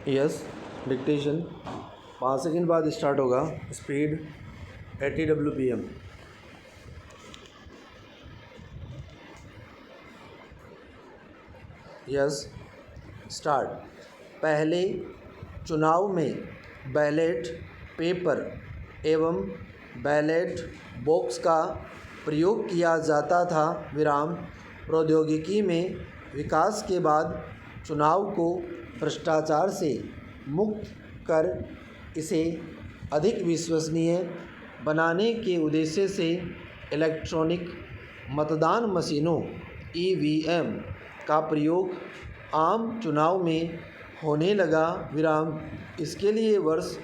Yes, dictation 5 second बाद start होगा। Speed 80 WPM। Yes, start. पहले चुनाव में बैलेट पेपर एवं बैलेट बॉक्स का प्रयोग किया जाता था। विराम। प्रौद्योगिकी में विकास के बाद चुनाव को भ्रष्टाचार से मुक्त कर इसे अधिक विश्वसनीय बनाने के उद्देश्य से इलेक्ट्रॉनिक मतदान मशीनों (EVM) का प्रयोग आम चुनाव में होने लगा। विराम। इसके लिए वर्ष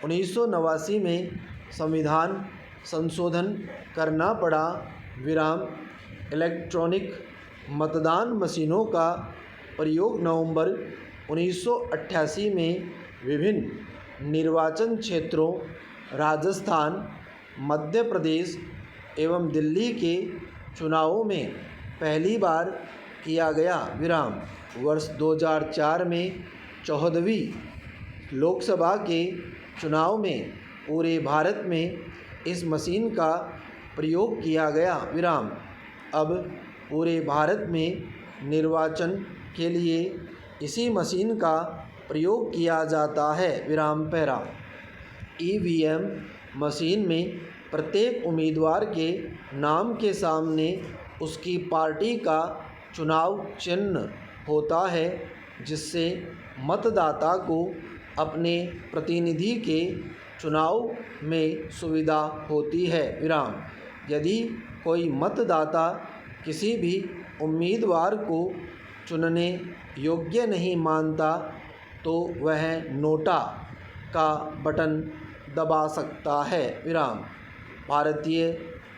1989 में संविधान संशोधन करना पड़ा। विराम। इलेक्ट्रॉनिक मतदान मशीनों का प्रयोग नवंबर 1988 में विभिन्न निर्वाचन क्षेत्रों राजस्थान, मध्य प्रदेश एवं दिल्ली के चुनावों में पहली बार किया गया। विराम। वर्ष 2004 में 14वीं लोकसभा के चुनाव में पूरे भारत में इस मशीन का प्रयोग किया गया। विराम। अब पूरे भारत में निर्वाचन के लिए इसी मशीन का प्रयोग किया जाता है। विराम पैरा। EVM मशीन में प्रत्येक उम्मीदवार के नाम के सामने उसकी पार्टी का चुनाव चिन्ह होता है, जिससे मतदाता को अपने प्रतिनिधि के चुनाव में सुविधा होती है। विराम। यदि कोई मतदाता किसी भी उम्मीदवार को चुनने योग्य नहीं मानता तो वह नोटा का बटन दबा सकता है। विराम। भारतीय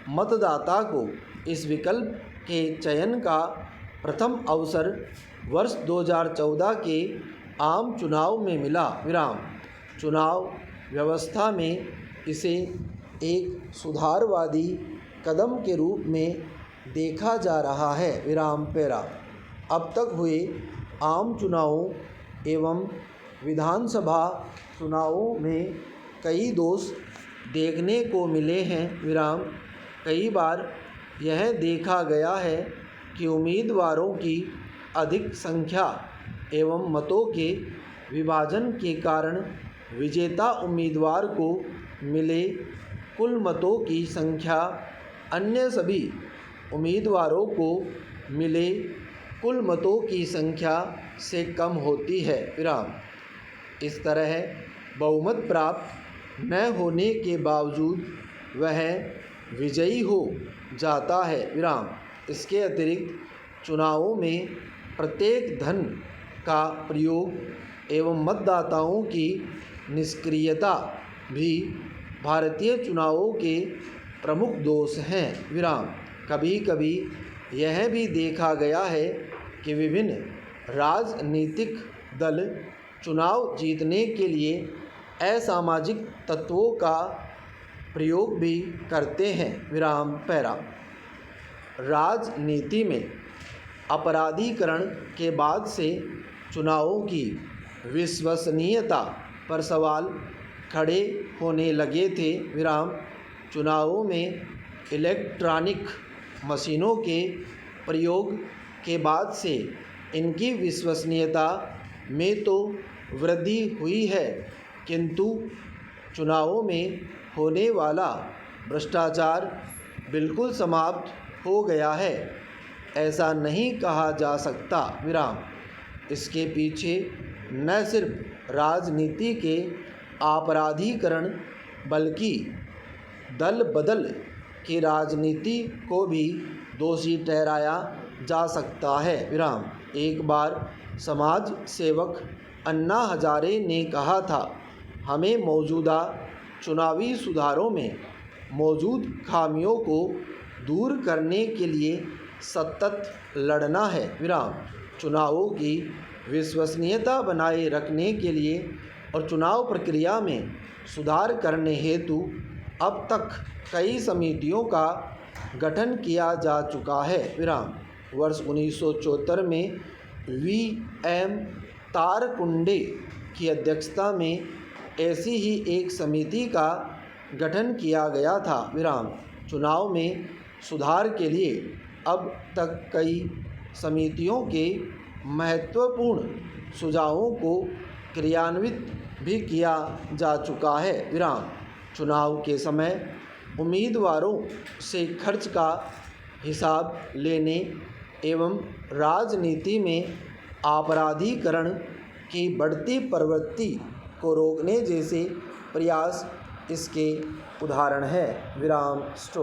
मतदाता को इस विकल्प के चयन का प्रथम अवसर वर्ष 2014 के आम चुनाव में मिला। विराम। चुनाव व्यवस्था में इसे एक सुधारवादी कदम के रूप में देखा जा रहा है। विराम पैरा। अब तक हुए आम चुनावों एवं विधानसभा चुनावों में कई दोष देखने को मिले हैं। विराम। कई बार यह देखा गया है कि उम्मीदवारों की अधिक संख्या एवं मतों के विभाजन के कारण विजेता उम्मीदवार को मिले कुल मतों की संख्या अन्य सभी उम्मीदवारों को मिले कुल मतों की संख्या से कम होती है। विराम। इस तरह बहुमत प्राप्त न होने के बावजूद वह विजयी हो जाता है। विराम। इसके अतिरिक्त चुनावों में प्रत्येक धन का प्रयोग एवं मतदाताओं की निष्क्रियता भी भारतीय चुनावों के प्रमुख दोष हैं। विराम। कभी कभी यह भी देखा गया है कि विभिन्न राजनीतिक दल चुनाव जीतने के लिए असामाजिक तत्वों का प्रयोग भी करते हैं। विराम पैरा। राजनीति में अपराधीकरण के बाद से चुनावों की विश्वसनीयता पर सवाल खड़े होने लगे थे। विराम। चुनावों में इलेक्ट्रॉनिक मशीनों के प्रयोग के बाद से इनकी विश्वसनीयता में तो वृद्धि हुई है, किंतु चुनावों में होने वाला भ्रष्टाचार बिल्कुल समाप्त हो गया है, ऐसा नहीं कहा जा सकता। विराम। इसके पीछे न सिर्फ राजनीति के आपराधीकरण बल्कि दल बदल की राजनीति को भी दोषी ठहराया जा सकता है। विराम। एक बार समाज सेवक अन्ना हजारे ने कहा था, हमें मौजूदा चुनावी सुधारों में मौजूद खामियों को दूर करने के लिए सतत लड़ना है। विराम। चुनावों की विश्वसनीयता बनाए रखने के लिए और चुनाव प्रक्रिया में सुधार करने हेतु अब तक कई समितियों का गठन किया जा चुका है। विराम। वर्ष 1974 में VM तारकुंडे की अध्यक्षता में ऐसी ही एक समिति का गठन किया गया था। विराम। चुनाव में सुधार के लिए अब तक कई समितियों के महत्वपूर्ण सुझावों को क्रियान्वित भी किया जा चुका है। विराम। चुनाव के समय उम्मीदवारों से खर्च का हिसाब लेने एवं राजनीति में आपराधीकरण की बढ़ती प्रवृत्ति को रोकने जैसे प्रयास इसके उदाहरण हैं। विराम। स्टॉप।